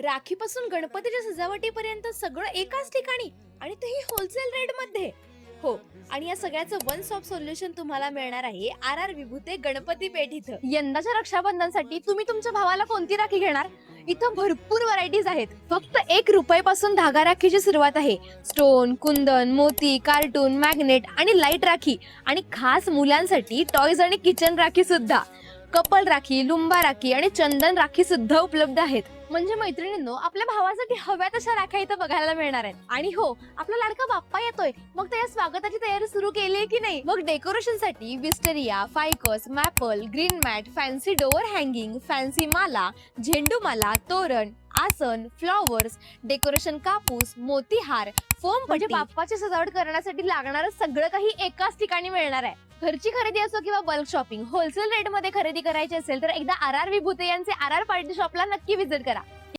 राखीपासून गणपतीच्या सजावटीपर्यंत सगळं एकाच ठिकाणी आणि तेही होलसेल रेट मध्ये. हो, आणि या सगळ्याचं वन स्टॉप सोल्युशन तुम्हाला मिळणार आहे आर आर विभूते गणपती पेठ इथं. यंदाच्या रक्षाबंधनसाठी तुम्ही तुमच्या भावाला कोणती राखी घेणार? इथं भरपूर व्हरायटीज आहेत. फक्त ₹1 धागा राखीची सुरुवात आहे. स्टोन, कुंदन, मोती, कार्टून, मॅग्नेट आणि लाईट राखी, आणि खास मुलांसाठी टॉयज आणि किचन राखी सुद्धा. कपल राखी, लुंबा राखी आणि चंदन राखी सुद्धा उपलब्ध आहेत. म्हणजे मैत्रिणींनो, आपल्या भावासाठी हव्या तशा राख्या इथं बघायला मिळणार आहेत. आणि हो, आपला लाडका बाप्पा येतोय, मग त्याच्या स्वागताची तयारी सुरू केली आहे की नाही? मग डेकोरेशन साठी wisteria, ficus, maple, green mat, fancy door hanging, fancy माला, झेंडू माला, तोरण, आसन, फ्लॉवर्स, डेकोरेशन कापूस, मोतीहार, फोम, म्हणजे बाप्पाची सजावट करण्यासाठी लागणारं सगळं काही एकाच ठिकाणी मिळणार आहे. घरची खरेदी असो किंवा बल्क शॉपिंग, होलसेल रेट मध्ये खरेदी करायची असेल तर एकदा आर आर विभूते यांचे आर आर पार्टी शॉपला नक्की व्हिजिट करा.